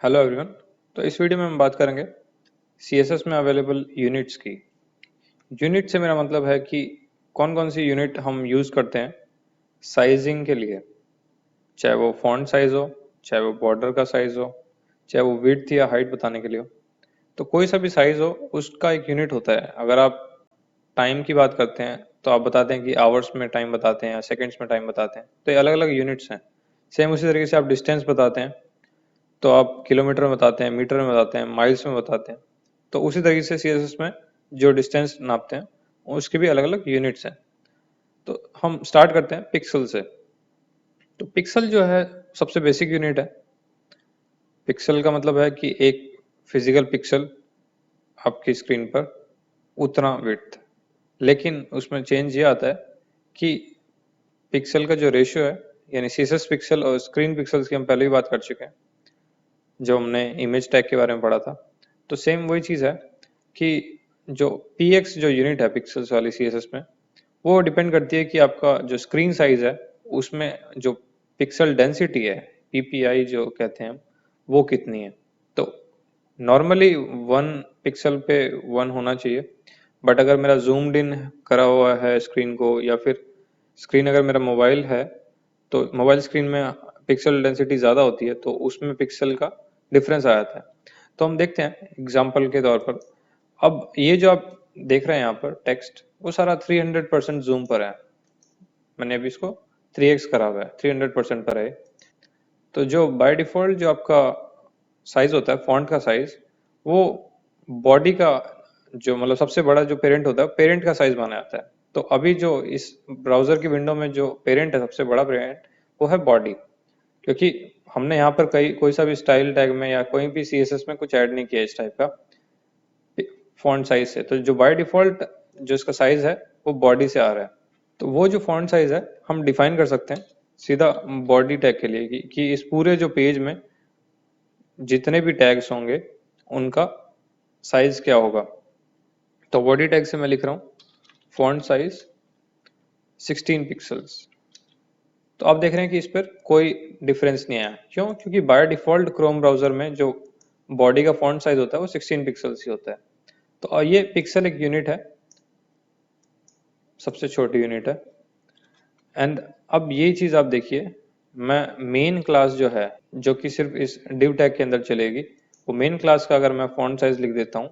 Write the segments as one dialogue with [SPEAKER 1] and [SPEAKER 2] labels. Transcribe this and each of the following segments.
[SPEAKER 1] Hello everyone. तो इस video में हम बात करेंगे सीएसएस में अवेलेबल यूनिट्स की। यूनिट से मेरा मतलब है कि कौन कौन सी यूनिट हम यूज़ करते हैं साइजिंग के लिए, चाहे वो फॉन्ट साइज हो, चाहे वो बॉर्डर का साइज हो, चाहे वो विड्थ या हाइट बताने के लिए हो। तो कोई सा भी साइज हो उसका एक यूनिट होता है। अगर आप टाइम की बात करते हैं तो आप बताते हैं कि आवर्स में टाइम बताते हैं या सेकेंड्स में टाइम बताते हैं, तो ये अलग अलग यूनिट्स हैं। सेम उसी तरीके से आप डिस्टेंस बताते हैं तो आप किलोमीटर में बताते हैं, मीटर में बताते हैं, माइल्स में बताते हैं। तो उसी तरीके से सीएसएस में जो डिस्टेंस नापते हैं उसके भी अलग अलग यूनिट्स हैं। तो हम स्टार्ट करते हैं पिक्सल से। तो पिक्सल जो है सबसे बेसिक यूनिट है। पिक्सल का मतलब है कि एक फिजिकल पिक्सल आपकी स्क्रीन पर उतना विड्थ, लेकिन उसमें चेंज ये आता है कि पिक्सल का जो रेशियो है, यानी सीएसएस पिक्सल और स्क्रीन पिक्सल्स की हम पहले भी बात कर चुके हैं जो हमने इमेज टैग के बारे में पढ़ा था। तो सेम वही चीज़ है कि जो px जो यूनिट है पिक्सल्स वाली सीएसएस में, वो डिपेंड करती है कि आपका जो स्क्रीन साइज है उसमें जो पिक्सल डेंसिटी है, पीपीआई जो कहते हैं, वो कितनी है। तो नॉर्मली 1 पिक्सल पे 1 होना चाहिए, बट अगर मेरा जूम्ड इन करा हुआ है स्क्रीन को, या फिर स्क्रीन अगर मेरा मोबाइल है तो मोबाइल स्क्रीन में पिक्सल डेंसिटी ज़्यादा होती है, तो उसमें पिक्सल का डिफरेंस आ जाता है। तो हम देखते हैं एग्जाम्पल के तौर पर। अब ये जो आप देख रहे हैं यहाँ पर टेक्स्ट, वो सारा 300% जूम पर है। मैंने अभी इसको 3x करा हुआ है, 300% पर है। तो जो बाय डिफॉल्ट जो आपका साइज होता है फॉन्ट का साइज, वो बॉडी का जो मतलब सबसे बड़ा जो पेरेंट होता है पेरेंट का साइज माना जाता है। तो अभी जो इस ब्राउजर की विंडो में जो पेरेंट है, सबसे बड़ा पेरेंट, वो है बॉडी। क्योंकि हमने यहाँ पर कोई सा भी स्टाइल टैग में या कोई भी सीएसएस में कुछ ऐड नहीं किया इस टाइप का फॉन्ट साइज से। तो जो बाय डिफॉल्ट जो इसका साइज है वो बॉडी से आ रहा है। तो वो जो फॉन्ट साइज है हम डिफाइन कर सकते हैं सीधा बॉडी टैग के लिए कि इस पूरे जो पेज में जितने भी टैग्स होंगे उनका साइज क्या होगा। तो बॉडी टैग से मैं लिख रहा हूँ फॉन्ट साइज 16 पिक्सल्स। तो आप देख रहे हैं कि इस पर कोई डिफरेंस नहीं आया। क्यों? क्योंकि बाय डिफॉल्ट क्रोम ब्राउजर में जो बॉडी का फॉन्ट साइज होता है वो 16 पिक्सल्स ही होता है। तो ये पिक्सल एक यूनिट है, सबसे छोटी यूनिट है। एंड अब ये चीज आप देखिए, मैं मेन क्लास जो है जो कि सिर्फ इस डिव टैग के अंदर चलेगी, वो मेन क्लास का अगर मैं फॉन्ट साइज लिख देता हूँ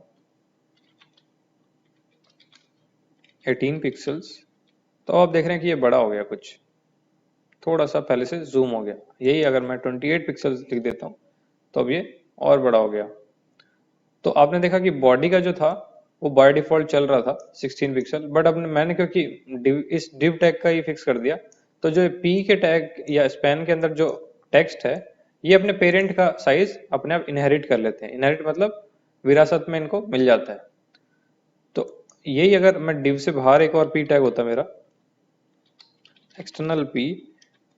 [SPEAKER 1] 18 पिक्सल्स, तो आप देख रहे हैं कि ये बड़ा हो गया, कुछ थोड़ा सा पहले से जूम हो गया। यही अगर मैं 28 पिक्सल्स लिख देता हूँ तो अब ये और बड़ा हो गया। तो आपने देखा कि बॉडी का जो था वो बाय डिफॉल्ट चल रहा था 16 पिक्सल, बट अब मैंने क्योंकि इस डिव टैग का ही फिक्स कर दिया, तो जो पी के टैग या स्पैन के अंदर जो टेक्स्ट है, ये अपने पेरेंट का साइज अपने आप इनहेरिट कर लेते हैं। इनहेरिट मतलब विरासत में इनको मिल जाता है। तो यही अगर मैं डिव से बाहर एक और पी टैग होता मेरा एक्सटर्नल पी,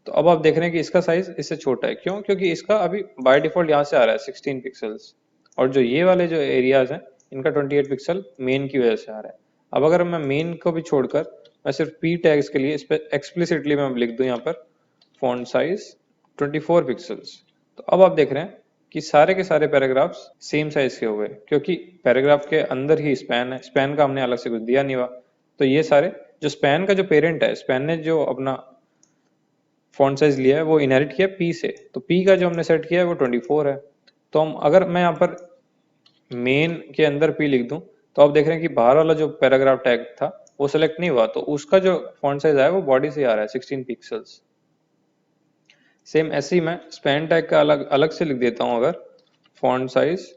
[SPEAKER 1] तो अब आप देख रहे हैं कि इसका साइज इससे छोटा है। क्यों? क्योंकि इसका अभी बाय डिफॉल्ट यहाँ से आ रहा है 16 पिक्सल्स, और जो ये वाले जो एरियाज हैं इनका 28 पिक्सल मेन की वजह से आ रहा है। अब अगर मैं मेन को भी छोड़कर मैं सिर्फ पी टैग्स के लिए इस पर एक्सप्लिसिटली मैं लिख दूं यहाँ पर फॉन्ट साइज 24 पिक्सल्स, तो अब आप देख रहे हैं कि सारे के सारे पैराग्राफ्स सेम साइज के हो गए, क्योंकि पैराग्राफ के अंदर ही स्पैन है, स्पैन का हमने अलग से कुछ दिया नहीं हुआ। तो ये सारे जो स्पैन का जो पेरेंट है, स्पैन ने जो अपना फॉन्ट साइज लिया है वो इनहेरिट किया पी से, तो पी का जो हमने सेट किया है वो 24 है। तो हम अगर मैं यहाँ पर मेन के अंदर पी लिख दूं, तो आप देख रहे हैं कि बाहर वाला जो पैराग्राफ टैग था वो सेलेक्ट नहीं हुआ, तो उसका जो फॉन्ट साइज आया वो बॉडी से आ रहा है 16 पिक्सल्स। सेम ऐसे ही मैं स्पैन टैग का अलग अलग से लिख देता हूं, अगर फॉन्ट साइज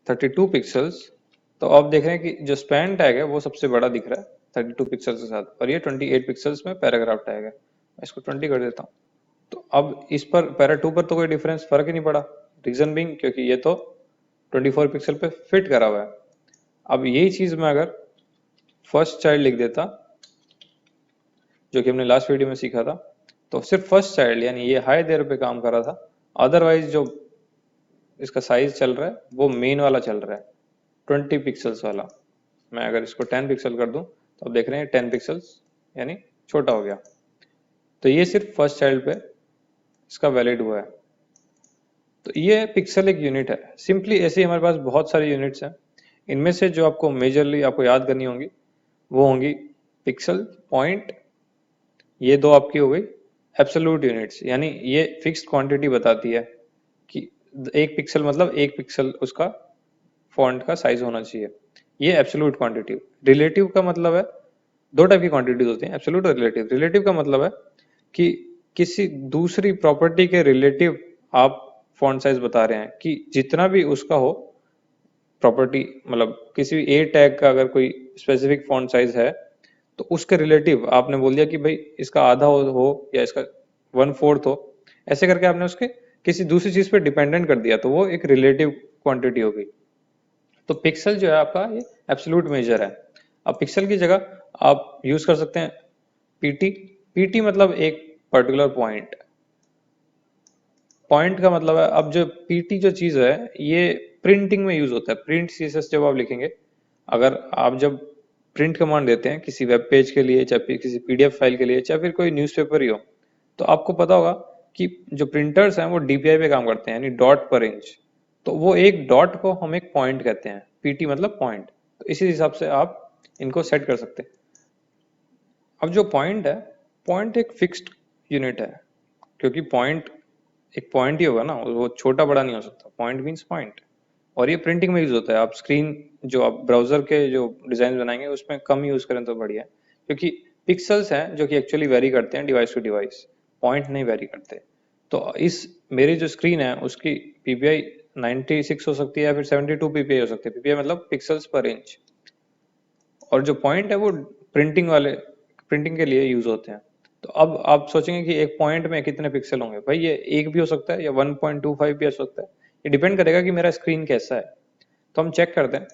[SPEAKER 1] 32 पिक्सल्स, तो आप देख रहे हैं कि जो स्पैन टैग है वो सबसे बड़ा दिख रहा है 32 पिक्सल्स के साथ, और ये 28 पिक्सल्स में पैराग्राफ टैग है। मैं इसको 20 कर देता हूँ। तो अब इस पर पैरा 2 पर तो कोई डिफरेंस फर्क ही नहीं पड़ा। रीजन बिंग क्योंकि ये तो 24 पिक्सल पे फिट करा हुआ है। अब यही चीज मैं अगर फर्स्ट चाइल्ड लिख देता, जो कि हमने लास्ट वीडियो में सीखा था, तो सिर्फ फर्स्ट चाइल्ड यानी ये हाई देर पे काम कर रहा था। अदरवाइज जो इसका साइज चल रहा है वो मेन वाला चल रहा है 20 पिक्सल्स वाला। मैं अगर इसको 10 पिक्सल कर दूं तो आप देख रहे हैं 10 पिक्सल्स यानी छोटा हो गया। तो ये सिर्फ फर्स्ट चाइल्ड पे इसका वैलिड हुआ है। तो ये पिक्सल एक यूनिट है। सिंपली ऐसे ही हमारे पास बहुत सारे यूनिट्स हैं। इनमें से जो आपको मेजरली आपको याद करनी होंगी वो होंगी पिक्सल, पॉइंट, ये दो आपकी हो गई एब्सोल्यूट यूनिट्स, यानी ये फिक्स्ड क्वांटिटी बताती है कि एक पिक्सल मतलब एक पिक्सल उसका फॉन्ट का साइज होना चाहिए। ये एब्सोल्यूट क्वांटिटी। रिलेटिव का मतलब है, दो टाइप की क्वांटिटीज होती हैं, एब्सोल्यूट और रिलेटिव। रिलेटिव का मतलब है कि किसी दूसरी प्रॉपर्टी के रिलेटिव आप फॉन्ट साइज बता रहे हैं कि जितना भी उसका हो प्रॉपर्टी, मतलब किसी भी ए टैग का अगर कोई स्पेसिफिक फॉन्ट साइज है तो उसके रिलेटिव आपने बोल दिया कि भाई इसका आधा हो या इसका 1/4 हो, ऐसे करके आपने उसके किसी दूसरी चीज पे डिपेंडेंट कर दिया, तो वो एक रिलेटिव क्वांटिटी हो गई। तो पिक्सल जो है आपका ये एब्सोल्यूट मेजर है। अब पिक्सल की जगह आप यूज कर सकते हैं पीटी। पीटी मतलब एक पर्टिकुलर पॉइंट। पॉइंट का मतलब है, अब जो पीटी जो चीज है ये प्रिंटिंग में यूज होता है। प्रिंट सीएसएस जब आप लिखेंगे, अगर आप जब प्रिंट कमांड देते हैं किसी वेब पेज के लिए, चाहे फिर किसी पीडीएफ फाइल के लिए, चाहे फिर कोई न्यूज़पेपर ही हो, तो आपको पता होगा कि जो प्रिंटर्स हैं वो डीपीआई पे काम करते हैं, यानी डॉट पर इंच। तो वो एक डॉट को हम एक पॉइंट कहते हैं, पीटी मतलब पॉइंट। तो इसी हिसाब से आप इनको सेट कर सकते हैं। अब जो पॉइंट है, पॉइंट एक फिक्स्ड यूनिट है, क्योंकि पॉइंट एक पॉइंट ही होगा ना, वो छोटा बड़ा नहीं हो सकता। Point means point. और ये प्रिंटिंग में यूज होता है। आप स्क्रीन जो आप ब्राउजर के जो डिजाइन बनाएंगे उसमें कम यूज करें तो बढ़िया है, क्योंकि पिक्सल्स हैं जो कि एक्चुअली वेरी करते हैं डिवाइस टू डिवाइस, पॉइंट नहीं वेरी करते। तो इस मेरी जो स्क्रीन है उसकी पीपीआई 96 हो सकती है या फिर 72 पीपीआई हो सकती है। पीपीआई मतलब पिक्सल्स पर इंच। और जो पॉइंट है वो प्रिंटिंग के लिए यूज होते हैं। तो अब आप सोचेंगे कि एक पॉइंट में कितने पिक्सल होंगे। भाई ये एक भी हो सकता है या 1.25 भी हो सकता है, ये डिपेंड करेगा कि मेरा स्क्रीन कैसा है। तो हम चेक करते हैं।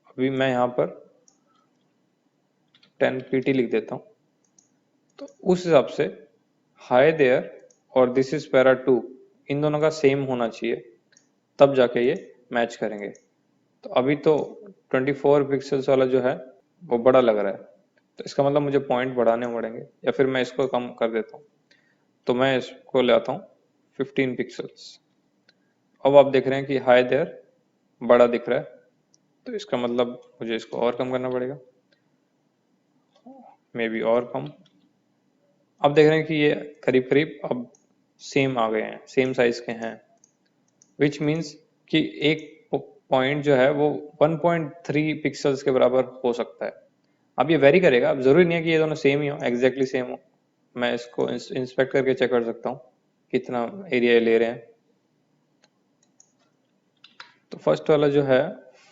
[SPEAKER 1] अभी मैं यहाँ पर 10 पीटी लिख देता हूँ, तो उस हिसाब से हाई देयर और दिस इज पैरा 2, इन दोनों का सेम होना चाहिए, तब जाके ये मैच करेंगे। तो अभी तो 24 पिक्सल्स वाला जो है वो बड़ा लग रहा है, तो इसका मतलब मुझे पॉइंट बढ़ाने पड़ेंगे, या फिर मैं इसको कम कर देता हूँ। तो मैं इसको ले आता हूँ 15 पिक्सल्स। अब आप देख रहे हैं कि हाई देयर बड़ा दिख रहा है, तो इसका मतलब मुझे इसको और कम करना पड़ेगा, मे बी और कम। अब देख रहे हैं कि ये करीब करीब अब सेम आ गए हैं, सेम साइज के हैं, विच मीन्स कि एक पॉइंट जो है वो 1.3 पिक्सल्स के बराबर हो सकता है। अब ये वेरी करेगा, अब जरूरी नहीं है कि ये दोनों सेम ही हो, एग्जैक्टली सेम हो। मैं इसको इंस्पेक्ट करके चेक कर सकता हूँ कितना एरिया ले रहे हैं। तो फर्स्ट वाला जो है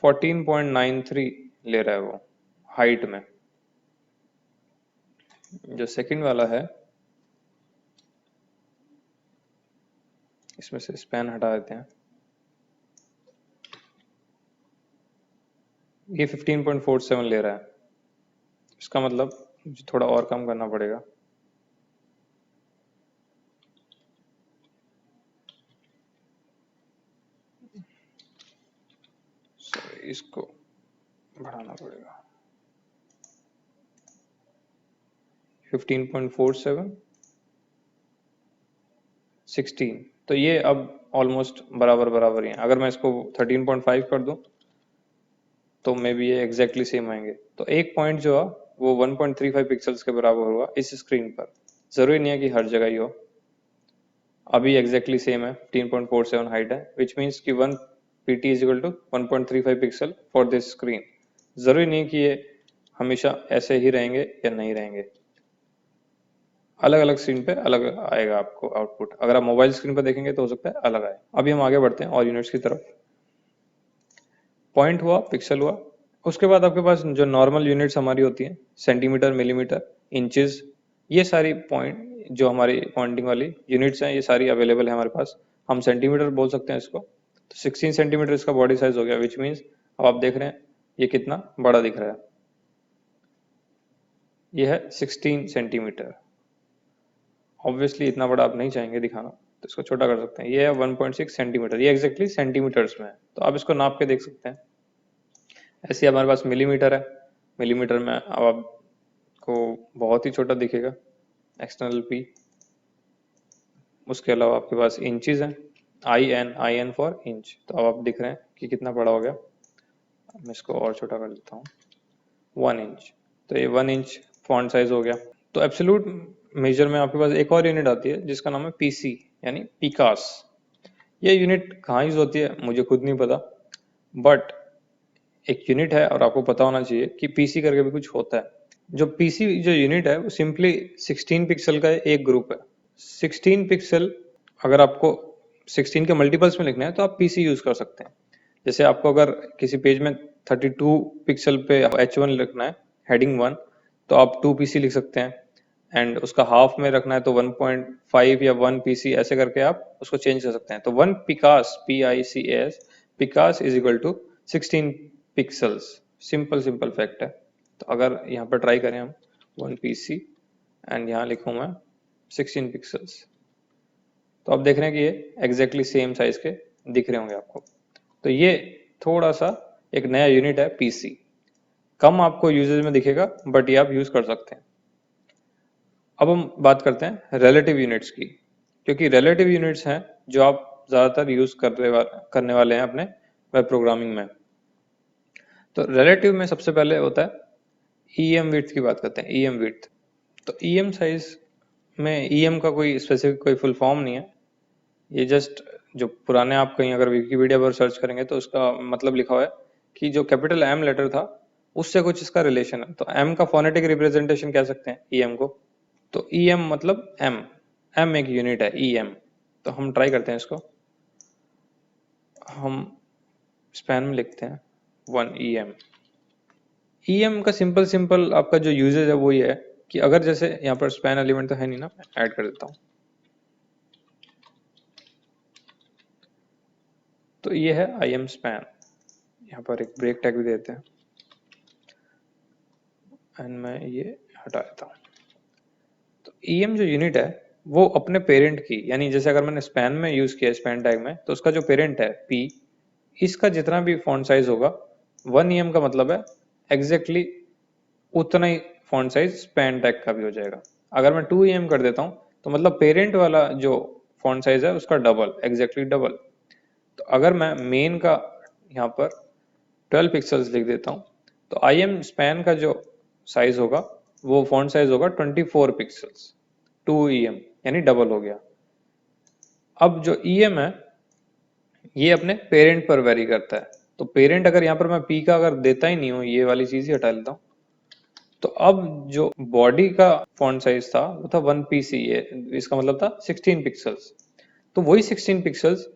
[SPEAKER 1] 14.93 ले रहा है वो हाइट में। जो सेकंड वाला है, इसमें से स्पैन हटा देते हैं, ये 15.47 ले रहा है। इसका मतलब मुझे थोड़ा और कम करना पड़ेगा। इसको बढ़ाना पड़ेगा 15.47, 16। तो ये अब ऑलमोस्ट बराबर बराबर ही है। अगर मैं इसको 13.5 कर दूं तो मे बी ये एग्जैक्टली सेम आएंगे। तो एक पॉइंट जो है वो 1.35 पिक्सल्स के बराबर होगा इस स्क्रीन पर। जरूरी नहीं है कि हर जगह ही हो। अभी एग्जैक्टली सेम है, 15.47 हाइट है, विच मीन्स कि 1 pt is equal to 1.35 pixel for this screen. जरूरी नहीं कि ये हमेशा ऐसे ही रहेंगे या नहीं रहेंगे, अलग अलग स्क्रीन पे अलग आएगा आपको आउटपुट। अगर आप मोबाइल स्क्रीन पर देखेंगे तो हो सकता है अलग आए। अभी हम आगे बढ़ते हैं और यूनिट्स की तरफ। पॉइंट हुआ, पिक्सल हुआ, उसके बाद आपके पास जो नॉर्मल यूनिट्स हमारी होती हैं, सेंटीमीटर, मिलीमीटर, इंचेस, ये सारी पॉइंट जो हमारी पॉइंटिंग वाली यूनिट्स हैं ये सारी अवेलेबल है हमारे पास। हम सेंटीमीटर बोल सकते हैं इसको। तो 16 सेंटीमीटर इसका बॉडी साइज हो गया, विच मीन्स अब आप देख रहे हैं ये कितना बड़ा दिख रहा है। ये है 16 सेंटीमीटर। ऑब्वियसली इतना बड़ा आप नहीं चाहेंगे दिखाना, तो इसको छोटा कर सकते हैं। ये है 1.6 सेंटीमीटर, ये एग्जैक्टली सेंटीमीटर्स में है, तो आप इसको नाप के देख सकते हैं। ऐसे हमारे पास मिलीमीटर है। मिलीमीटर में अब आपको बहुत ही छोटा दिखेगा, एक्सटर्नल पी। उसके अलावा आपके पास इंचेस हैं, आई एन फॉर इंच। तो अब आप दिख रहे हैं कि कितना बड़ा हो गया। मैं इसको और छोटा कर देता हूँ, 1 इंच। तो ये 1 इंच फॉन्ट साइज हो गया। तो एब्सोल्यूट मेजर में आपके पास एक और यूनिट आती है जिसका नाम है पीसी यानी पिकास। ये यूनिट कहाँ यूज होती है मुझे खुद नहीं पता, बट एक यूनिट है और आपको पता होना चाहिए कि पीसी करके भी कुछ होता है। जो पीसी जो यूनिट है वो सिंपली 16 पिक्सल का एक ग्रुप है। 16 पिक्सल अगर आपको 16 के मल्टीपल्स में लिखना है तो आप पीसी यूज कर सकते हैं। जैसे आपको अगर किसी पेज में 32 पिक्सल पे H1 लिखना है, हेडिंग 1, तो आप 2 पीसी लिख सकते हैं। एंड उसका हाफ में रखना है तो 1.5 या 1 पीसी ऐसे करके आप उसको चेंज कर सकते हैं। तो 1 picas PICAS picas is equal to 16 pixels. Simple simple fact है। तो अगर यहाँ पर ट्राई करें हम 1 पीसी एंड यहाँ लिखूँ मैं 16 पिक्सल्स, तो आप देख रहे हैं कि ये एग्जैक्टली सेम साइज के दिख रहे होंगे आपको। तो ये थोड़ा सा एक नया यूनिट है पीसी। कम आपको यूजेज में दिखेगा बट ये आप यूज कर सकते हैं। अब हम बात करते हैं रिलेटिव यूनिट्स की, क्योंकि रिलेटिव यूनिट्स हैं जो आप ज़्यादातर यूज करने वाले हैं अपने वेब प्रोग्रामिंग में। तो रिलेटिव में सबसे पहले होता है ईएम विड्थ की बात करते हैं, ईएम विड्थ। तो ईएम साइज में ईएम का कोई स्पेसिफिक कोई फुल फॉर्म नहीं है, ये जस्ट जो पुराने आप कहीं अगर विकिपीडिया पर सर्च करेंगे तो उसका मतलब लिखा हुआ है कि जो कैपिटल एम लेटर था उससे कुछ इसका रिलेशन है। तो एम का फोनेटिक रिप्रेजेंटेशन कह सकते हैं ईएम को। तो ईएम मतलब एम, एम एक यूनिट है ईएम। तो हम ट्राई करते हैं इसको, हम स्पैन में लिखते हैं 1 ईएम। ईएम का सिंपल सिंपल आपका जो यूजेज है वो ये है कि अगर जैसे यहाँ पर स्पैन एलिमेंट तो है नहीं ना, ऐड कर देता हूँ। तो ये है आई एम स्पैन, यहाँ पर एक ब्रेक टैग भी देते हैं एंड मैं ये हटा देता हूँ। तो ईएम जो यूनिट है वो अपने पेरेंट की, यानी जैसे अगर मैंने स्पैन में यूज किया स्पैन टैग में, तो उसका जो पेरेंट है पी, इसका जितना भी फॉन्ट साइज होगा 1 ईएम का मतलब है एग्जैक्टली उतना ही फॉन्ट साइज स्पैन टैग का भी हो जाएगा। अगर मैं 2 ईएम कर देता हूँ तो मतलब पेरेंट वाला जो फॉन्ट साइज है उसका डबल, एग्जैक्टली डबल। तो अगर मैं मेन का यहाँ पर 12 पिक्सल्स लिख देता हूँ तो आई एम स्पैन का जो साइज होगा वो फॉन्ट साइज होगा 24 पिक्सल्स, 2 ईएम यानी डबल हो गया। अब जो ईएम है ये अपने पेरेंट पर वेरी करता है। तो पेरेंट अगर यहाँ पर मैं पी का अगर देता ही नहीं हूँ, ये वाली चीज ही हटा लेता हूँ, तो अब जो बॉडी का फॉन्ट साइज था वो था 1 पीसी, ये इसका मतलब था 16 पिक्सल्स। तो वही 16 पिक्सल्स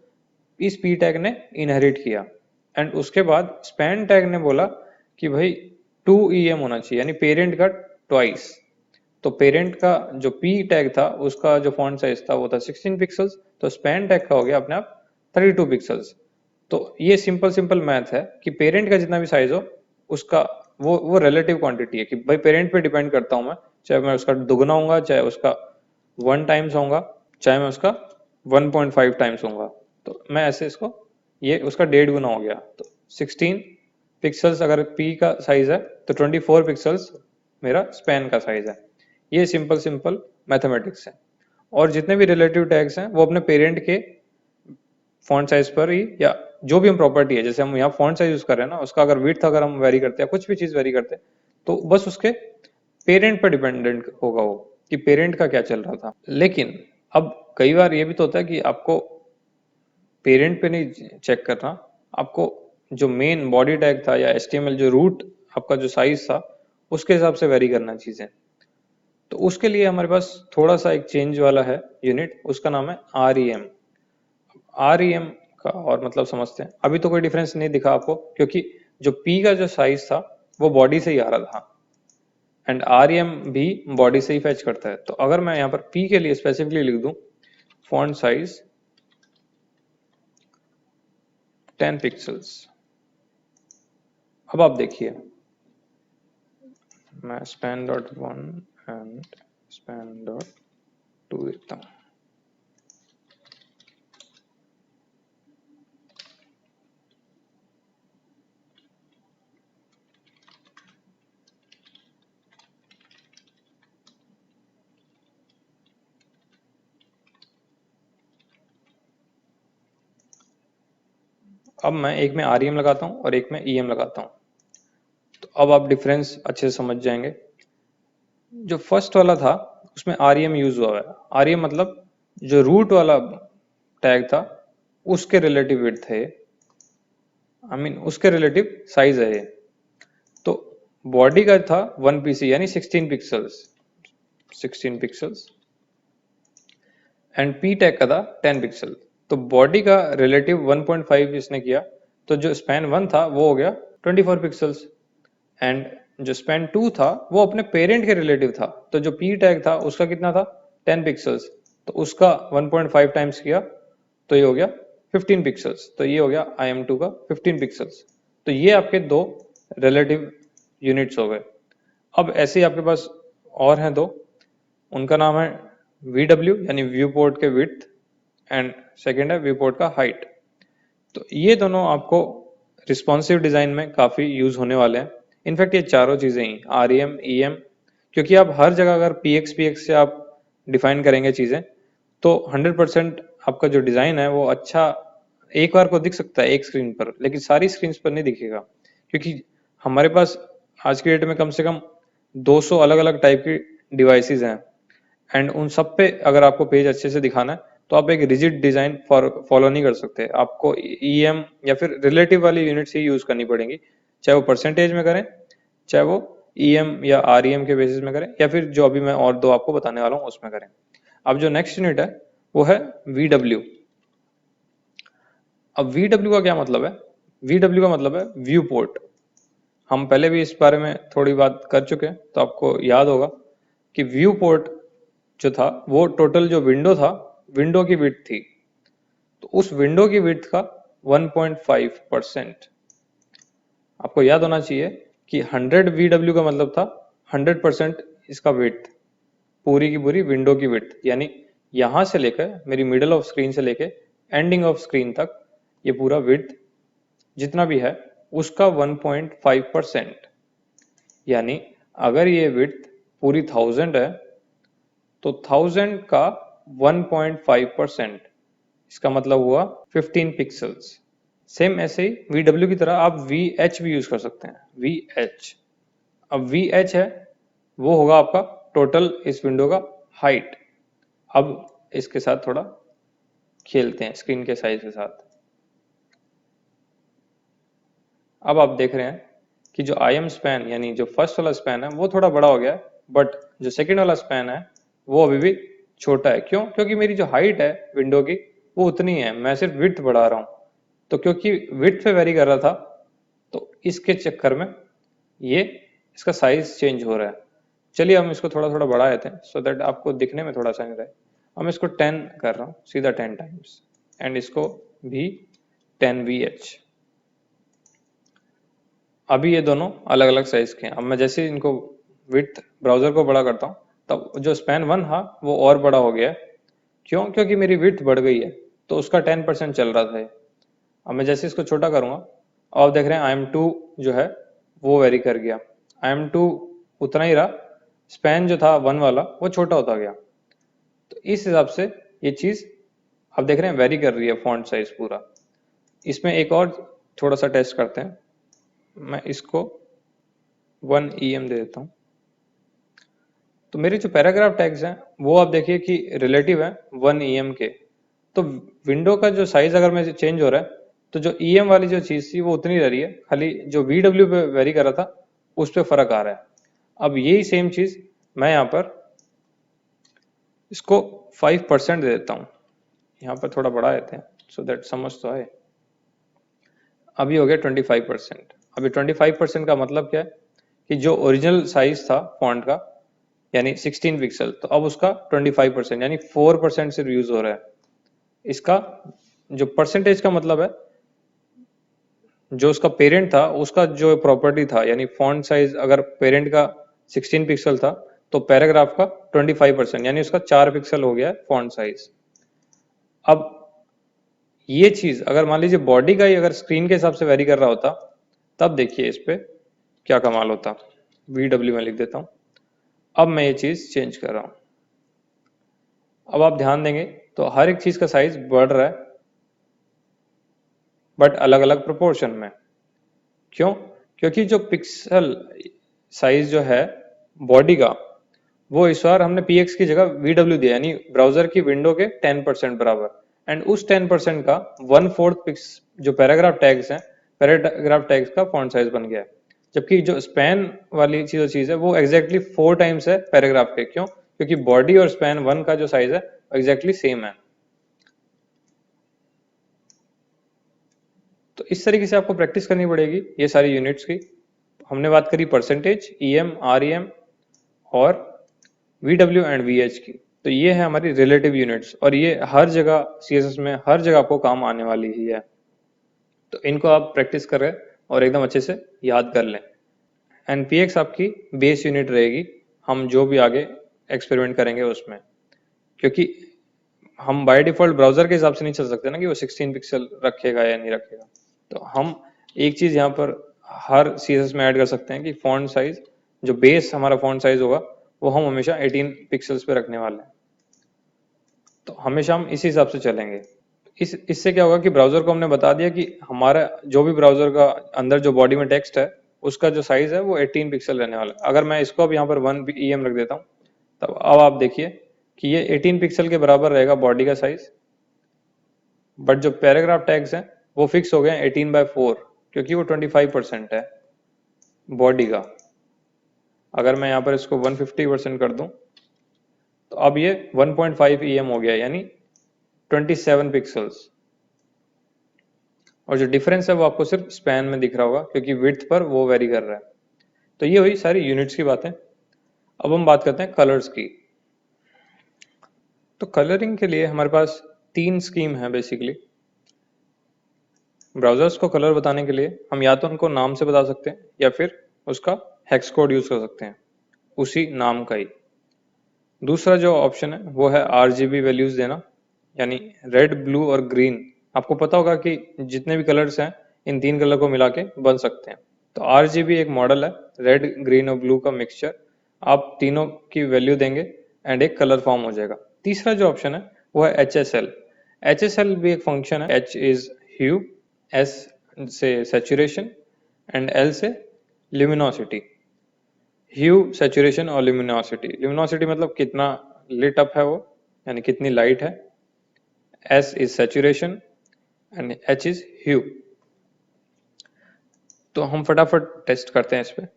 [SPEAKER 1] इस पी टैग ने इनहेरिट किया एंड उसके बाद स्पैन टैग ने बोला कि भाई 2 ईएम होना चाहिए, यानी पेरेंट का ट्वाइस। तो पेरेंट का जो पी टैग था उसका जो फॉन्ट साइज था वो था 16 पिक्सल्स, तो स्पैन टैग का हो गया अपने आप 32 पिक्सल्स। तो ये सिंपल सिंपल मैथ है कि पेरेंट का जितना भी साइज हो उसका वो रिलेटिव क्वांटिटी है कि भाई पेरेंट पे डिपेंड करता हूं मैं, चाहे मैं उसका दुगना होऊंगा, चाहे उसका 1 टाइम्स होऊंगा, चाहे मैं उसका 1.5 टाइम्स होऊंगा। तो मैं ऐसे इसको, ये उसका 1.5 गुना हो गया। तो 16 पिक्सल्स अगर पी का साइज है तो 24 पिक्सल्स मेरा स्पैन का साइज है। ये सिंपल सिंपल मैथमेटिक्स है। और जितने भी रिलेटिव टैग्स हैं वो अपने पेरेंट के फॉन्ट साइज पर ही, या जो भी हम प्रॉपर्टी है, जैसे हम यहाँ फॉन्ट साइज यूज कर रहे हैं ना, उसका अगर विड्थ अगर हम वेरी करते हैं, कुछ भी चीज वेरी करते हैं, तो बस उसके पेरेंट पर डिपेंडेंट होगा वो कि पेरेंट का क्या चल रहा था। लेकिन अब कई बार ये भी तो होता है कि आपको पेरेंट पे नहीं चेक करना, आपको जो मेन बॉडी टैग था या एचटीएमएल जो रूट आपका जो साइज था उसके हिसाब से वेरी करना चीजें। तो उसके लिए हमारे पास थोड़ा सा एक चेंज वाला है यूनिट, उसका नाम है REM। REM का और मतलब समझते हैं। अभी तो कोई डिफरेंस नहीं दिखा आपको क्योंकि जो P का जो साइज था वो बॉडी से ही आ रहा था एंड REM भी बॉडी से ही फैच करता है। तो अगर मैं यहाँ पर P के लिए स्पेसिफिकली लिख दूं फॉन्ट साइज 10 पिक्सल्स, अब आप देखिए मैं span dot 1 and span dot 2 लिखता हूँ। अब मैं एक में REM लगाता हूँ और एक में EM लगाता हूँ, तो अब आप डिफरेंस अच्छे से समझ जाएंगे। जो फर्स्ट वाला था उसमें REM यूज हुआ है। REM मतलब जो रूट वाला टैग था उसके रिलेटिव विड्थ है, उसके रिलेटिव साइज है ये। तो बॉडी का था 1 PC यानी 16 पिक्सल्स एंड पी टैग का था 10 पिक्सल। तो बॉडी का रिलेटिव 1.5 इसने किया, तो जो स्पैन 1 था वो हो गया 24 पिक्सल्स एंड जो स्पैन 2 था वो अपने पेरेंट के रिलेटिव था। तो जो पी टैग था उसका कितना था 10 पिक्सल्स, तो उसका 1.5 टाइम्स किया तो ये हो गया 15 पिक्सल्स। तो ये हो गया IM2 का 15 पिक्सल्स। तो ये आपके दो रिलेटिव यूनिट्स हो गए। अब ऐसे ही आपके पास और हैं दो, उनका नाम है VW यानी व्यू पोर्ट के विड्थ एंड सेकेंड है व्यू पोर्ट का हाइट। तो ये दोनों आपको रिस्पॉन्सिव डिजाइन में काफी यूज होने वाले हैं। इनफैक्ट ये चारों चीजें ही REM EM, क्योंकि आप हर जगह अगर PX से आप डिफाइन करेंगे चीजें तो 100% आपका जो डिजाइन है वो अच्छा एक बार को दिख सकता है एक स्क्रीन पर, लेकिन सारी स्क्रीन पर नहीं दिखेगा, क्योंकि हमारे पास आज की डेट में कम से कम 200 अलग अलग टाइप की डिवाइसेस हैं एंड उन सब पे अगर आपको पेज अच्छे से दिखाना है तो आप एक रिजिड डिजाइन फॉलो नहीं कर सकते। आपको EM या फिर रिलेटिव वाली यूनिट्स ही यूज करनी पड़ेंगी, चाहे वो परसेंटेज में करें, चाहे वो EM या REM के बेसिस में करें, या फिर जो अभी मैं और दो आपको बताने वाला हूँ उसमें करें। अब जो नेक्स्ट यूनिट है वो है VW। अब VW का क्या मतलब है? VW का मतलब है व्यू पोर्ट। हम पहले भी इस बारे में थोड़ी बात कर चुके हैं, तो आपको याद होगा कि व्यू पोर्ट जो था वो टोटल जो विंडो था, विंडो की विड्थ थी। तो उस विंडो की विड्थ का 1.5%। आपको याद होना चाहिए कि 100 VW का मतलब था 100% इसका विड्थ, पूरी की पूरी विंडो की विड्थ, यानी यहां से लेकर मेरी मिडल ऑफ स्क्रीन से लेकर एंडिंग ऑफ स्क्रीन तक ये पूरा विड्थ जितना भी है उसका 1.5%। यानी अगर ये विड्थ पूरी 1000 है तो 1000 का 1.5%, इसका मतलब हुआ 15 पिक्सल्स। सेम ऐसे ही VW की तरह आप VH भी यूज कर सकते हैं, VH। अब VH है वो होगा आपका टोटल इस विंडो का हाइट। अब इसके साथ थोड़ा खेलते हैं स्क्रीन के साइज के साथ। अब आप देख रहे हैं कि जो IM स्पैन यानी जो फर्स्ट वाला स्पैन है वो थोड़ा बड़ा हो गया है, बट जो सेकेंड वाला स्पैन है वो अभी भी छोटा है। क्यों? क्योंकि मेरी जो हाइट है विंडो की वो उतनी है, मैं सिर्फ विड्थ बढ़ा रहा हूँ। तो क्योंकि विड्थ पे वेरी कर रहा था तो इसके चक्कर में ये इसका साइज चेंज हो रहा है। चलिए हम इसको थोड़ा थोड़ा बढ़ा देते हैं सो दैट आपको दिखने में थोड़ा सा नहीं रहे। हम इसको 10 कर रहा हूँ, सीधा 10 टाइम्स, एंड इसको भी 10 VH। अभी ये दोनों अलग अलग साइज के हैं। अब मैं जैसे इनको विड्थ ब्राउजर को बड़ा करता हूँ तब जो स्पैन 1 था वो और बड़ा हो गया है। क्यों? क्योंकि मेरी विड्थ बढ़ गई है, तो उसका 10% चल रहा था। अब मैं जैसे इसको छोटा करूंगा और आप देख रहे हैं IM2 जो है वो वेरी कर गया। IM2 उतना ही रहा, स्पैन जो था 1 वाला वो छोटा होता गया। तो इस हिसाब से ये चीज आप देख रहे हैं वेरी कर रही है फॉन्ट साइज पूरा। इसमें एक और थोड़ा सा टेस्ट करते हैं। मैं इसको 1 EM दे देता हूँ। तो मेरे जो पैराग्राफ टैग्स हैं वो आप देखिए कि रिलेटिव है 1 EM के। तो विंडो का जो साइज अगर मैं चेंज हो रहा है तो जो EM वाली जो चीज थी वो उतनी रह रही है, खाली जो VW पे वेरी कर रहा था उस पर फर्क आ रहा है। अब यही सेम चीज मैं यहाँ पर इसको 5% दे देता हूँ, यहाँ पर थोड़ा बढ़ा देते हैं सो दैट समझ तो आए। अभी हो गया 25%। अभी 25% का मतलब क्या है कि जो ओरिजिनल साइज था फॉन्ट का यानी 16 पिक्सल, तो अब उसका 25% यानी 4% सिर्फ यूज हो रहा है। इसका जो परसेंटेज का मतलब है जो उसका पेरेंट था उसका जो प्रॉपर्टी था, यानी फॉन्ट साइज अगर पेरेंट का 16 पिक्सल था तो पैराग्राफ का 25% यानी उसका 4 पिक्सल हो गया है फॉन्ट साइज। अब ये चीज अगर मान लीजिए बॉडी का ही अगर स्क्रीन के हिसाब से वेरी कर रहा होता तब देखिए इस पे क्या कमाल होता। VW में लिख देता हूं। अब मैं ये चीज चेंज कर रहा हूं। अब आप ध्यान देंगे तो हर एक चीज का साइज बढ़ रहा है, बट अलग अलग प्रोपोर्शन में। क्यों? क्योंकि जो पिक्सल साइज जो है बॉडी का, वो इस बार हमने px की जगह vw दिया, यानी ब्राउजर की विंडो के 10% बराबर। एंड उस 10% का 1/4 पिक्स जो पैराग्राफ टैग्स हैं, पैराग्राफ टैग्स का फॉन्ट साइज बन गया है। जबकि जो स्पैन वाली चीज है वो एग्जैक्टली 4 टाइम्स है पैराग्राफ के। क्यों? क्योंकि बॉडी और स्पैन 1 का जो साइज है एग्जैक्टली सेम है। तो इस तरीके से आपको प्रैक्टिस करनी पड़ेगी ये सारी यूनिट्स की। हमने बात करी परसेंटेज, EM, REM और VW एंड VH की। तो ये है हमारी रिलेटिव यूनिट्स, और ये हर जगह CSS में हर जगह आपको काम आने वाली ही है। तो इनको आप प्रैक्टिस करें और एकदम अच्छे से याद कर लें। एंड PX आपकी बेस यूनिट रहेगी, हम जो भी आगे एक्सपेरिमेंट करेंगे उसमें। क्योंकि हम बाय डिफॉल्ट ब्राउजर के हिसाब से नहीं चल सकते ना कि वो 16 पिक्सल रखेगा या नहीं रखेगा। तो हम एक चीज यहाँ पर हर CSS में ऐड कर सकते हैं कि फॉन्ट साइज, जो बेस हमारा फॉन्ट साइज होगा वो हम हमेशा 18 पिक्सल्स पे रखने वाले हैं। तो हमेशा हम इसी हिसाब से चलेंगे। इससे क्या होगा कि ब्राउजर को हमने बता दिया कि हमारा जो भी ब्राउजर का अंदर जो बॉडी में टेक्स्ट है उसका जो साइज है वो 18 पिक्सल रहने वाला है। अगर मैं इसको अब यहाँ पर 1 EM रख देता हूँ, तब अब आप देखिए कि ये 18 पिक्सल के बराबर रहेगा बॉडी का साइज। बट जो पैराग्राफ टैग्स हैं वो फिक्स हो गए 18/4, क्योंकि वो 25% है बॉडी का। अगर मैं यहाँ पर इसको 150% कर दूं तो अब ये 1.5 EM हो गया, यानी 27 पिक्सल्स। और जो डिफरेंस है वो आपको सिर्फ स्पैन में दिख रहा होगा, क्योंकि विड्थ पर वो वेरी कर रहा है। तो ये हुई सारी यूनिट्स की बातें। अब हम बात करते हैं कलर्स की। तो कलरिंग के लिए हमारे पास 3 स्कीम है बेसिकली। ब्राउजर्स को कलर बताने के लिए हम या तो उनको नाम से बता सकते हैं या फिर उसका हेक्स कोड यूज कर सकते हैं, उसी नाम का ही। दूसरा जो ऑप्शन है वो है RGB वैल्यूज देना, यानी रेड, ब्लू और ग्रीन। आपको पता होगा कि जितने भी कलर्स हैं इन 3 कलर को मिला के बन सकते हैं। तो RGB एक मॉडल है, रेड, ग्रीन और ब्लू का मिक्सचर। आप तीनों की वैल्यू देंगे एंड एक कलर फॉर्म हो जाएगा। तीसरा जो ऑप्शन है वो है HSL। HSL भी एक फंक्शन है। H इज ह्यू, S से सैचुरेशन एंड L से ल्यूमिनोसिटी। ह्यू, सैचुरेशन और ल्यूमिनोसिटी। ल्यूमिनोसिटी मतलब कितना लिट अप है वो, यानी कितनी लाइट है। S is saturation and H is hue. तो हम फटाफट टेस्ट करते हैं इस पे।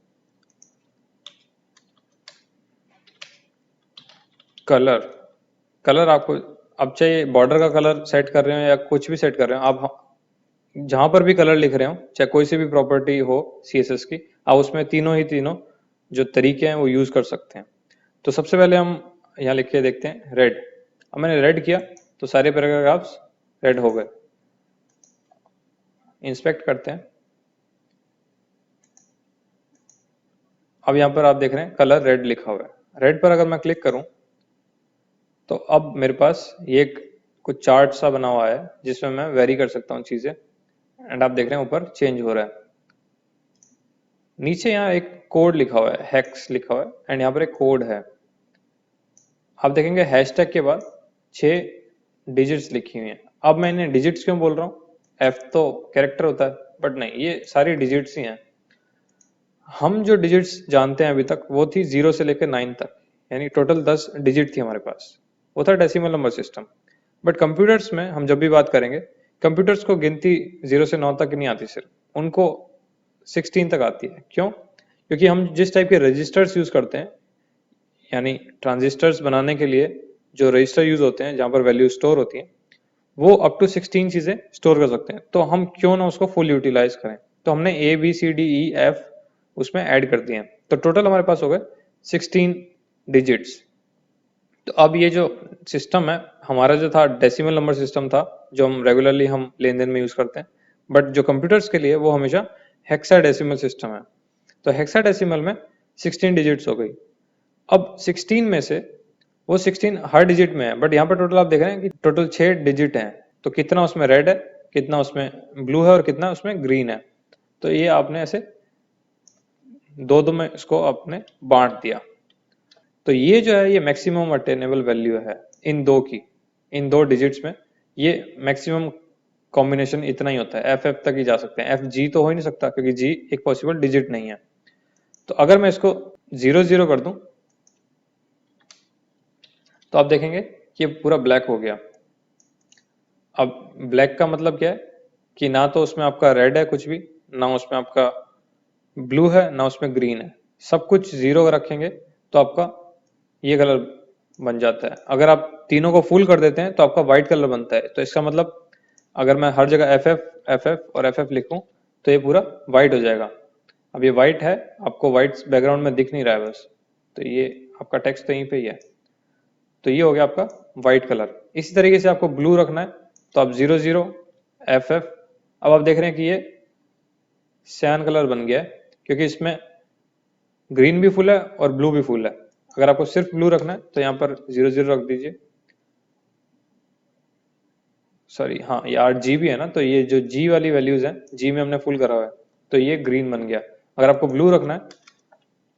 [SPEAKER 1] कलर आपको अब चाहिए बॉर्डर का कलर सेट कर रहे हो या कुछ भी सेट कर रहे हो, आप जहां पर भी कलर लिख रहे हो, चाहे कोई सी भी प्रॉपर्टी हो CSS की, आप उसमें तीनों जो तरीके हैं वो यूज कर सकते हैं। तो सबसे पहले हम यहाँ लिख के देखते हैं रेड। अब मैंने रेड किया तो सारे पैराग्राफ्स रेड हो गए। इंस्पेक्ट करते हैं। अब यहाँ पर आप देख रहे हैं कलर रेड लिखा हुआ है। रेड पर अगर मैं क्लिक करूं तो अब मेरे पास ये कुछ चार्ट सा बना हुआ है जिसमें मैं वेरी कर सकता हूँ चीजें। एंड आप देख रहे हैं ऊपर चेंज हो रहा है। नीचे यहाँ एक कोड लिखा हुआ है, हेक्स लिखा हुआ है, एंड यहाँ पर एक कोड है। आप देखेंगे हैशटैग के बाद 6 डिजिट्स लिखी हुई हैं। अब मैं इन्हें डिजिट्स क्यों बोल रहा हूँ? F तो कैरेक्टर होता है, बट नहीं, ये सारी डिजिट्स ही हैं। हम जो डिजिट्स जानते हैं अभी तक वो थी 0 से लेकर 9 तक, यानी टोटल 10 डिजिट थी हमारे पास। वो था decimal number system. But computers में हम जब भी बात करेंगे, कंप्यूटर्स को गिनती 0 से 9 तक नहीं आती, सिर्फ उनको 16 तक आती है। क्यों? क्योंकि हम जिस टाइप के रजिस्टर्स यूज करते हैं, यानी ट्रांजिस्टर्स बनाने के लिए जो रजिस्टर यूज होते हैं जहां पर वैल्यू स्टोर होती है, वो अप टू 16 चीजें स्टोर कर सकते हैं। तो हम क्यों ना उसको फुल यूटिलाइज करें। तो हमने ABCDEF उसमें ऐड कर दिए हैं। तो टोटल हमारे पास हो गए 16 डिजिट्स। तो अब ये जो सिस्टम है हमारा, जो था डेसिमल नंबर सिस्टम था, जो हम रेगुलरली हम लेन देन में यूज करते हैं। बट जो कंप्यूटर्स के लिए वो हमेशा हेक्साडेसिमल सिस्टम है। तो हेक्साडेसिमल में 16 डिजिट्स हो गई। अब 16 में से वो 16 हर डिजिट में है, बट यहाँ पर टोटल आप देख रहे हैं कि टोटल 6 डिजिट हैं। तो कितना उसमें रेड है, कितना उसमें ब्लू है और कितना उसमें ग्रीन है। तो ये आपने ऐसे दो में इसको आपने बांट दिया। तो ये जो है ये मैक्सिमम अटेनेबल वैल्यू है इन दो की, इन 2 डिजिट्स में ये मैक्सिमम कॉम्बिनेशन इतना ही होता है, एफ तक ही जा सकते हैं, एफ जी तो हो ही नहीं सकता क्योंकि जी एक पॉसिबल डिजिट नहीं है। तो अगर मैं इसको 0 0 कर दूं तो आप देखेंगे कि ये पूरा ब्लैक हो गया। अब ब्लैक का मतलब क्या है कि ना तो उसमें आपका रेड है कुछ भी, ना उसमें आपका ब्लू है, ना उसमें ग्रीन है, सब कुछ जीरो रखेंगे तो आपका ये कलर बन जाता है। अगर आप तीनों को फुल कर देते हैं तो आपका व्हाइट कलर बनता है। तो इसका मतलब अगर मैं हर जगह एफ एफ और एफ एफ लिखूं तो ये पूरा व्हाइट हो जाएगा। अब ये व्हाइट है, आपको व्हाइट बैकग्राउंड में दिख नहीं रहा है बस, तो ये आपका टेक्स्ट तो यहीं पे ही है। तो ये हो गया आपका व्हाइट कलर। इसी तरीके से आपको ब्लू रखना है तो आप 0 0 एफ एफ। अब आप देख रहे हैं कि ये सैन कलर बन गया है क्योंकि इसमें ग्रीन भी फुल है और ब्लू भी फुल है। अगर आपको सिर्फ ब्लू रखना है तो यहाँ पर 0 0 रख दीजिए। सॉरी, हाँ ये 8 GB है ना, तो ये जो जी वाली वैल्यूज है, जी में हमने फुल करा हुआ है तो ये ग्रीन बन गया। अगर आपको ब्लू रखना है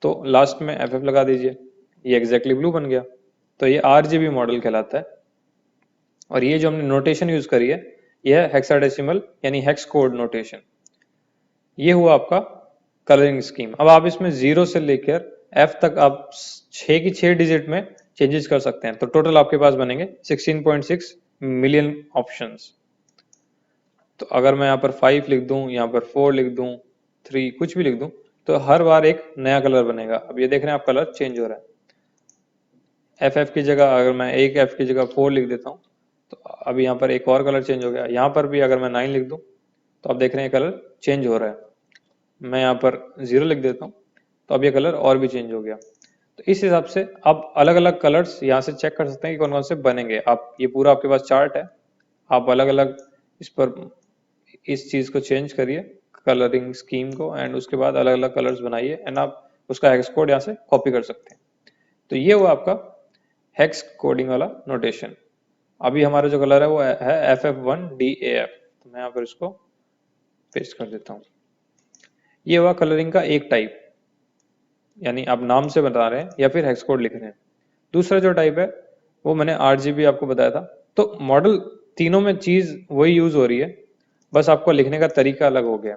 [SPEAKER 1] तो लास्ट में एफ एफ लगा दीजिए, ये एग्जैक्टली ब्लू बन गया। तो ये RGB मॉडल कहलाता है। और ये जो हमने नोटेशन यूज करी है ये है हेक्साडेसिमल यानी हेक्स कोड नोटेशन। ये हुआ आपका कलरिंग स्कीम। अब आप इसमें 0 से लेकर F तक आप 6 की 6 डिजिट में चेंजेस कर सकते हैं। तो टोटल आपके पास बनेंगे 16.6 मिलियन ऑप्शंस। तो अगर मैं यहाँ पर 5 लिख दूं, यहाँ पर 4 लिख दूं, 3 कुछ भी लिख दूं, तो हर बार एक नया कलर बनेगा। अब ये देख रहे हैं आप कलर चेंज हो रहा है। एफ की जगह अगर मैं एक एफ की जगह 4 लिख देता हूँ तो अब यहाँ पर एक और कलर चेंज हो गया। यहाँ पर भी अगर मैं 9 लिख दूं तो आप देख रहे हैं कलर चेंज हो रहा है। मैं यहाँ पर 0 लिख देता हूँ तो अब ये कलर और भी चेंज हो गया। तो इस हिसाब से आप अलग अलग कलर्स यहाँ से चेक कर सकते हैं कि कौन कौन से बनेंगे। आप ये पूरा आपके पास चार्ट है, आप अलग अलग इस पर इस चीज को चेंज करिए कलरिंग स्कीम को, एंड उसके बाद अलग अलग कलर्स बनाइए एंड आप उसका हेक्स कोड यहाँ से कॉपी कर सकते हैं। तो ये हुआ आपका हेक्स कोडिंग वाला नोटेशन। अभी हमारा जो कलर है वो है FF1DAF। तो मैं यहाँ पर इसको पेस्ट कर देता हूँ। ये हुआ कलरिंग का एक टाइप, यानी आप नाम से बता रहे हैं या फिर हेक्स कोड लिख रहे हैं। दूसरा जो टाइप है वो मैंने RGB आपको बताया था। तो मॉडल तीनों में चीज वही यूज हो रही है, बस आपको लिखने का तरीका अलग हो गया।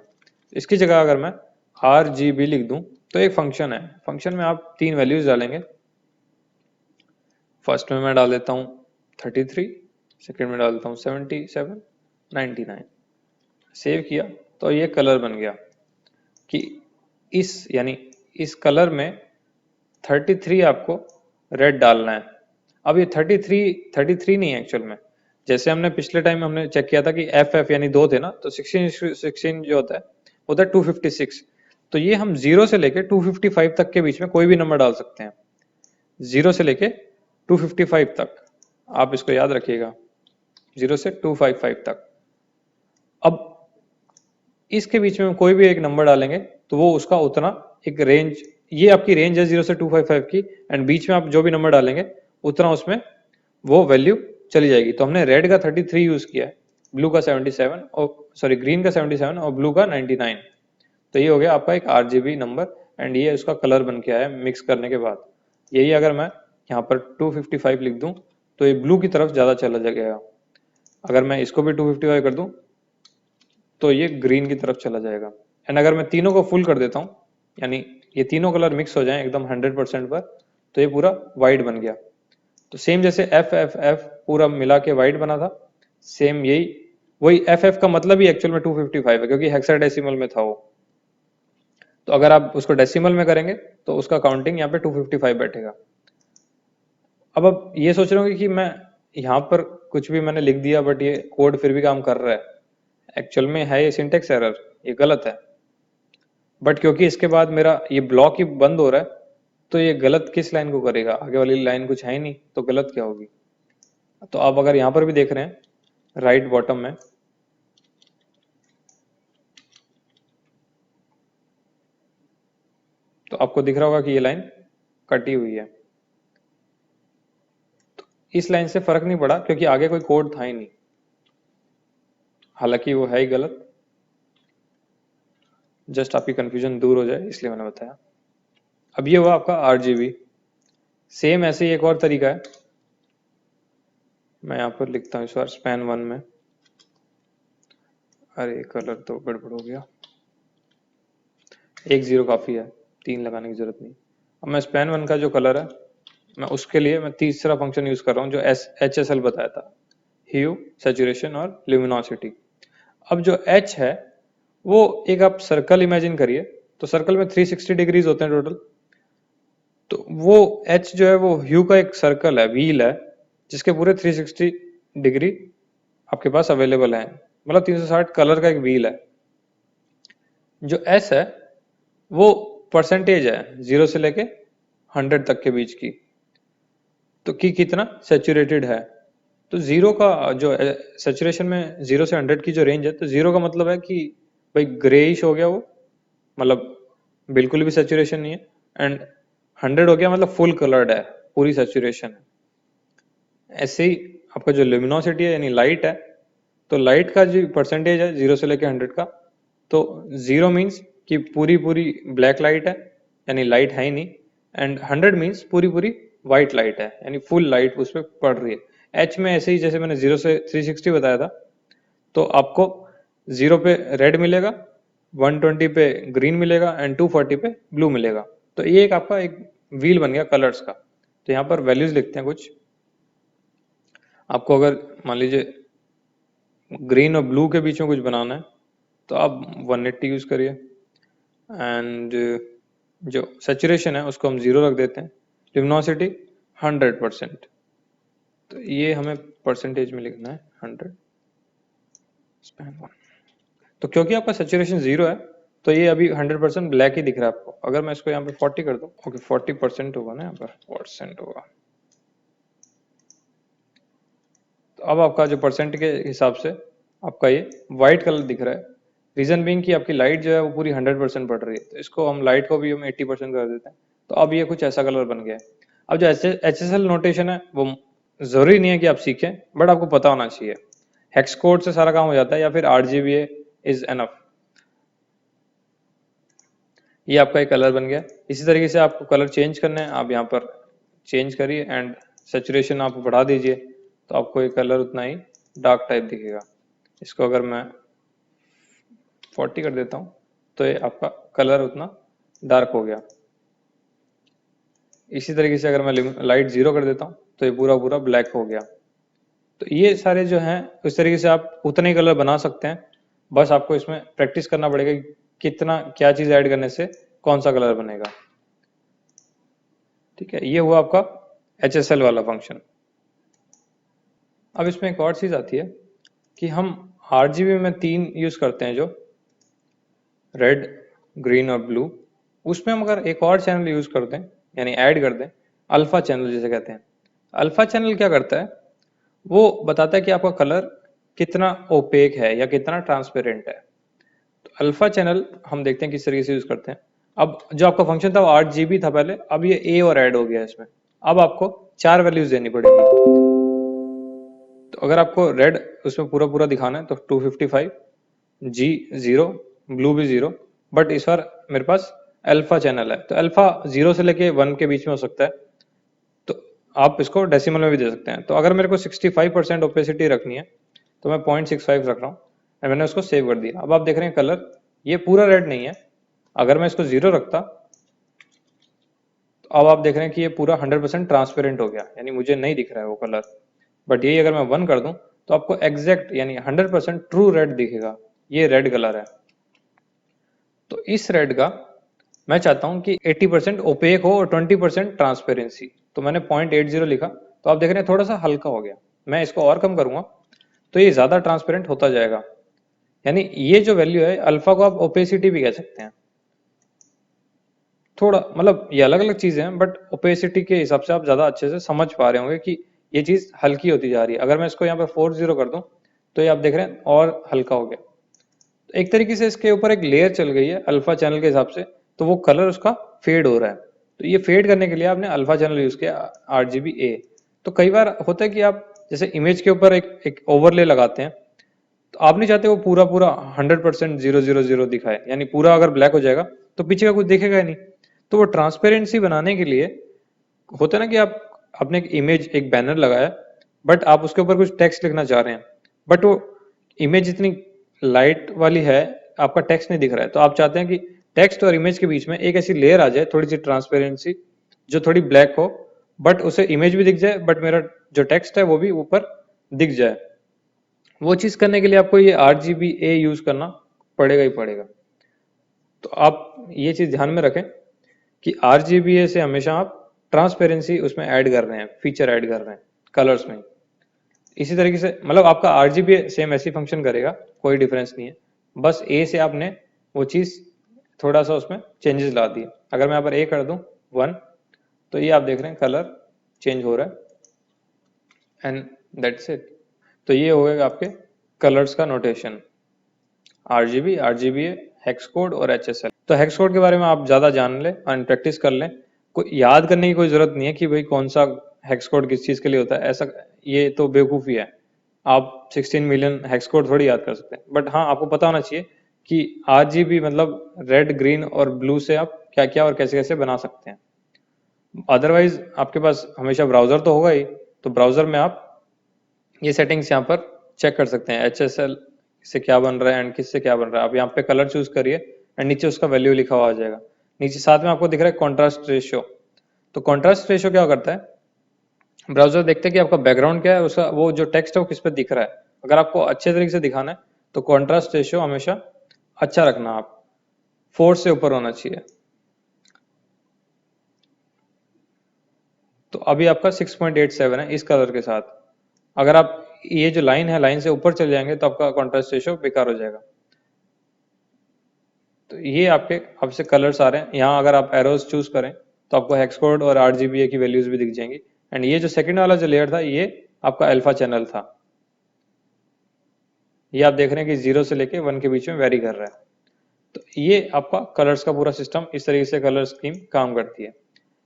[SPEAKER 1] इसकी जगह अगर मैं RGB लिख दूं तो एक फंक्शन है, फंक्शन में आप 3 वैल्यूज डालेंगे। फर्स्ट में मैं डाल देता हूँ 33, सेकेंड में डाल देता हूँ 77, 99। सेव किया तो ये कलर बन गया कि इस कलर में 33 आपको रेड डालना है। अब ये 33 नहीं है एक्चुअल में। जैसे हमने पिछले टाइम हमने चेक किया था कि FF यानी 2 थे ना, तो 16 जो होता है वो होता है 256। तो ये हम 0 से लेके 255 तक के बीच में कोई भी नंबर डाल सकते हैं। 0 से लेके 255 तक, आप इसको याद रखिएगा, 0 से 255 तक। अब इसके बीच में कोई भी एक नंबर डालेंगे तो वो उसका उतना एक रेंज, ये आपकी रेंज है 0 से 255 की, एंड बीच में आप जो भी नंबर डालेंगे उतना उसमें वो वैल्यू चली जाएगी। तो हमने रेड का 33 यूज किया है, ब्लू का 77 और सॉरी ग्रीन का 77 और ब्लू का 99। तो ये हो गया आपका एक RGB नंबर एंड ये उसका कलर बन के आया मिक्स करने के बाद। यही अगर मैं यहाँ पर 255 लिख दूं तो ये ब्लू की तरफ ज्यादा चला जाएगा। अगर मैं इसको भी 255 कर दूं तो ये ग्रीन की तरफ चला जाएगा। एंड अगर मैं तीनों को फुल कर देता हूँ, यानी ये तीनों कलर मिक्स हो जाएं एकदम 100% पर, तो ये पूरा व्हाइट बन गया। तो सेम जैसे FF पूरा मिला के व्हाइट बना था, सेम यही वही FF का मतलब ही एक्चुअल में 255 है क्योंकि हेक्साडेसिमल में था वो। तो अगर आप उसको डेसिमल में करेंगे तो उसका काउंटिंग यहाँ पे 255 बैठेगा। अब आप ये सोच रहे होंगे कि मैं यहाँ पर कुछ भी मैंने लिख दिया बट ये कोड फिर भी काम कर रहा है। एक्चुअल में है ये सिंटेक्स एरर, ये गलत है। बट क्योंकि इसके बाद मेरा ये ब्लॉक ही बंद हो रहा है तो ये गलत किस लाइन को करेगा, आगे वाली लाइन कुछ है ही नहीं तो गलत क्या होगी। तो आप अगर यहाँ पर भी देख रहे हैं राइट बॉटम में, तो आपको दिख रहा होगा कि ये लाइन कटी हुई है। तो इस लाइन से फर्क नहीं पड़ा क्योंकि आगे कोई कोड था ही नहीं, हालांकि वो है ही गलत। जस्ट आपकी कंफ्यूजन दूर हो जाए इसलिए मैंने बताया। अब ये हुआ आपका RGB। सेम ऐसे ही एक और तरीका है, मैं यहाँ पर लिखता हूँ इस बार स्पैन 1 में अरे कलर तो गड़बड़ हो गया, एक जीरो काफी है, 3 लगाने की जरूरत नहीं। अब मैं स्पैन 1 का जो कलर है, मैं उसके लिए मैं तीसरा फंक्शन यूज कर रहा हूँ जो HSL बताया था, ह्यू, सैचुरेशन और ल्यूमिनोसिटी। अब जो H है वो एक आप सर्कल इमेजिन करिए, तो सर्कल में 360 डिग्रीज होते हैं टोटल। तो वो H जो है वो ह्यू का एक सर्कल है, व्हील है, जिसके पूरे 360 डिग्री आपके पास अवेलेबल है, मतलब 360 कलर का एक व्हील है। जो S है वो परसेंटेज है 0 से लेके 100 तक के बीच की, तो कि कितना सेचुरेटेड है। तो जीरो का जो सेचुरेशन में 0 से 100 की जो रेंज है, तो जीरो का मतलब है कि भाई ग्रेइश हो गया वो, मतलब बिल्कुल भी सेचुरेशन नहीं है, एंड 100 हो गया मतलब फुल कलर्ड है, पूरी सेचुरेशन है। ऐसे ही आपका जो ल्यूमिनोसिटी है यानी लाइट है, तो लाइट का जो परसेंटेज है 0 से लेके 100 का, तो 0 मीन्स कि पूरी पूरी ब्लैक लाइट है यानी लाइट है ही नहीं, एंड 100 मीन्स पूरी पूरी व्हाइट लाइट है यानी फुल लाइट उस पर पड़ रही है। एच में ऐसे ही जैसे मैंने 0 से 360 बताया था, तो आपको 0 पे रेड मिलेगा, 120 पे ग्रीन मिलेगा एंड 240 पे ब्लू मिलेगा। तो ये एक आपका एक व्हील बन गया कलर्स का। तो यहाँ पर वैल्यूज लिखते हैं कुछ। आपको अगर मान लीजिए ग्रीन और ब्लू के बीच में कुछ बनाना है, तो आप 180 यूज करिए, एंड जो सेचुरेशन है उसको हम 0 रख देते हैं, ल्यूमिनोसिटी 100%, तो ये हमें परसेंटेज में लिखना है 100 स्पैन 1। तो क्योंकि आपका सेचुरेशन 0 है, तो ये अभी 100% ब्लैक ही दिख रहा है आपको। अगर मैं इसको यहाँ पे 40 कर दूं, ओके 40% होगा ना, यहाँ पर परसेंट होगा, तो अब आपका जो परसेंट के हिसाब से आपका ये व्हाइट कलर दिख रहा है। रीजन बीइंग कि आपकी लाइट जो है वो पूरी 100% पड़ रही है, तो इसको हम लाइट को भी हम 80% कर देते हैं, तो अब ये कुछ ऐसा कलर बन गया है। अब जो HSL नोटेशन है वो जरूरी नहीं है कि आप सीखें, बट आपको पता होना चाहिए। हेक्स कोड से सारा काम हो जाता है, या फिर RGBA इज एनफ। ये आपका एक कलर बन गया। इसी तरीके से आपको कलर चेंज करना है, आप यहाँ पर चेंज करिए एंड सेचुरेशन आप बढ़ा दीजिए, तो आपको ये कलर उतना ही डार्क टाइप दिखेगा। इसको अगर मैं 40 कर देता हूँ, तो ये आपका कलर उतना डार्क हो गया। इसी तरीके से अगर मैं लाइट 0 कर देता हूँ, तो ये पूरा पूरा ब्लैक हो गया। तो ये सारे जो हैं इस तरीके से आप उतने ही कलर बना सकते हैं, बस आपको इसमें प्रैक्टिस करना पड़ेगा कि कितना क्या चीज ऐड करने से कौन सा कलर बनेगा। ठीक है, ये हुआ आपका HSL वाला फंक्शन। अब इसमें एक और चीज आती है कि हम RGB में 3 यूज करते हैं, जो रेड, ग्रीन और ब्लू। उसमें हम अगर एक और चैनल यूज करते हैं यानी ऐड कर दें, अल्फा चैनल जिसे कहते हैं। अल्फा चैनल क्या करता है, वो बताता है कि आपका कलर कितना ओपेक है या कितना ट्रांसपेरेंट है। तो अल्फा चैनल हम देखते हैं किस तरीके से यूज करते हैं। अब जो आपका फंक्शन था वो 8 GB था पहले, अब ये ए और ऐड हो गया इसमें। अब आपको 4 वैल्यूज देनी पड़ेगी। तो अगर आपको रेड उसमें पूरा पूरा दिखाना है तो 255, G 0, ब्लू भी 0, बट इस बार मेरे पास अल्फा चैनल है, तो अल्फा 0 से लेके 1 के बीच में हो सकता है, तो आप इसको डेसिमल में भी दे सकते हैं। तो अगर मेरे को 65% ओपेसिटी रखनी है, तो मैं 0.65 रख रहा हूँ, और मैंने उसको सेव कर दिया। अब आप देख रहे हैं कलर ये पूरा रेड नहीं है। अगर मैं इसको 0 रखता, तो अब आप देख रहे हैं कि ये पूरा 100% ट्रांसपेरेंट हो गया, यानी मुझे नहीं दिख रहा है वो कलर। बट यही अगर मैं 1 कर दूं, तो आपको एग्जैक्ट यानी 100% ट्रू रेड दिखेगा। ये रेड कलर है। तो इस रेड का मैं चाहता हूं कि 80% ओपेक हो और 20% ट्रांसपेरेंसी, तो मैंने 0.80 लिखा। तो आप देख रहे हैं थोड़ा सा हल्का हो गया। मैं इसको और कम करूंगा तो ये ज्यादा ट्रांसपेरेंट होता जाएगा। यानी ये जो वैल्यू है अल्फा को आप ओपेसिटी भी कह सकते हैं। थोड़ा मतलब ये अलग अलग चीजें हैं, बट ओपेसिटी के हिसाब से आप ज्यादा अच्छे से समझ पा रहे होंगे कि ये चीज हल्की होती जा रही है। अगर मैं इसको यहाँ पे 40 कर दूं, तो ये आप देख रहे हैं और हल्का हो गया। तो एक तरीके से इसके ऊपर एक लेयर चल गई है अल्फा चैनल के हिसाब से, तो वो कलर उसका फेड हो रहा है। तो ये फेड करने के लिए आपने अल्फा चैनल यूज किया, RGBA। तो कई बार होता है कि आप जैसे इमेज के ऊपर एक ओवरले लगाते हैं, तो आप नहीं चाहते वो पूरा पूरा 100% 000 दिखाए, यानी पूरा अगर ब्लैक हो जाएगा तो पीछे का कुछ दिखेगा ही नहीं। तो वो ट्रांसपेरेंसी बनाने के लिए होता है ना कि आप आपने एक इमेज एक बैनर लगाया, बट आप उसके ऊपर कुछ टेक्स्ट लिखना चाह रहे हैं, बट वो इमेज इतनी लाइट वाली है, आपका टेक्स्ट नहीं दिख रहा है, तो आप चाहते हैं कि टेक्स्ट और इमेज के बीच में एक ऐसी लेयर आ जाए, थोड़ी सी ट्रांसपेरेंसी, जो थोड़ी ब्लैक हो, बट उसे इमेज भी दिख जाए, बट मेरा जो टेक्स्ट है वो भी ऊपर दिख जाए। वो चीज करने के लिए आपको ये RGBA यूज करना पड़ेगा ही पड़ेगा। तो आप ये चीज ध्यान में रखें कि RGBA से हमेशा आप ट्रांसपेरेंसी उसमें ऐड कर रहे हैं, फीचर ऐड कर रहे हैं कलर्स में। इसी तरीके से मतलब आपका RGBA सेम ऐसी फंक्शन करेगा, कोई डिफरेंस नहीं है, बस A से आपने वो चीज थोड़ा सा उसमें चेंजेस ला दिए। अगर मैं यहाँ पर A कर दूं 1, तो ये आप देख रहे हैं कलर चेंज हो रहा है, एंड दैट्स इट। तो ये हो गएगा आपके कलर्स का notation, RGB, RGBA, hex code और HSL। तो हेक्स कोड के बारे में आप ज़्यादा जान लें और प्रैक्टिस कर लें। कोई याद करने की कोई ज़रूरत नहीं है कि भाई कौन सा हेक्स कोड किस चीज़ के लिए होता है, ऐसा ये तो बेवकूफ़ी है। आप 16 मिलियन हेक्स कोड थोड़ी याद कर सकते हैं, बट हाँ आपको पता होना चाहिए कि RGB मतलब रेड, ग्रीन और ब्लू से आप क्या क्या और कैसे कैसे बना सकते हैं। अदरवाइज आपके पास हमेशा ब्राउज़र तो होगा ही, तो ब्राउज़र में आप ये सेटिंग्स यहाँ पर चेक कर सकते हैं, HSL से क्या बन रहा है एंड किससे क्या बन रहा है। आप यहाँ पे कलर चूज करिए एंड नीचे उसका वैल्यू लिखा हुआ आ जाएगा। नीचे साथ में आपको दिख रहा है कॉन्ट्रास्ट रेशियो। तो कॉन्ट्रास्ट रेशियो क्या करता है, ब्राउजर देखते हैं कि आपका बैकग्राउंड क्या है, उसका वो जो टेक्स्ट है वो किस पे दिख रहा है। अगर आपको अच्छे तरीके से दिखाना है तो कॉन्ट्रास्ट रेशियो हमेशा अच्छा रखना, आप 4 से ऊपर होना चाहिए। तो अभी आपका 6.87 है इस कलर के साथ। अगर आप ये जो लाइन है, लाइन से ऊपर चले जाएंगे तो आपका कॉन्ट्रास्ट रेशियो बेकार हो जाएगा। तो ये आपसे कलर्स आ रहे हैं। यहाँ अगर आप एरोज चूज करें तो आपको हेक्स कोड और RGBA की वैल्यूज भी दिख जाएंगी। एंड ये जो सेकंड वाला जो लेयर था, ये आपका अल्फा चैनल था। ये आप देख रहे हैं कि 0 से लेके 1 के बीच में वेरी कर रहा है। तो ये आपका कलर्स का पूरा सिस्टम, इस तरीके से कलर स्कीम काम करती है।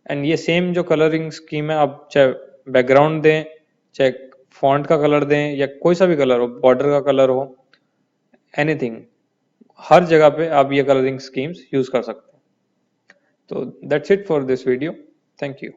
[SPEAKER 1] एंड ये सेम जो कलरिंग स्कीम है, आप चाहे बैकग्राउंड दें, चाहे फॉन्ट का कलर दें, या कोई सा भी कलर हो, बॉर्डर का कलर हो, एनीथिंग, हर जगह पे आप ये कलरिंग स्कीम्स यूज कर सकते हैं। तो that's it for this video, thank you.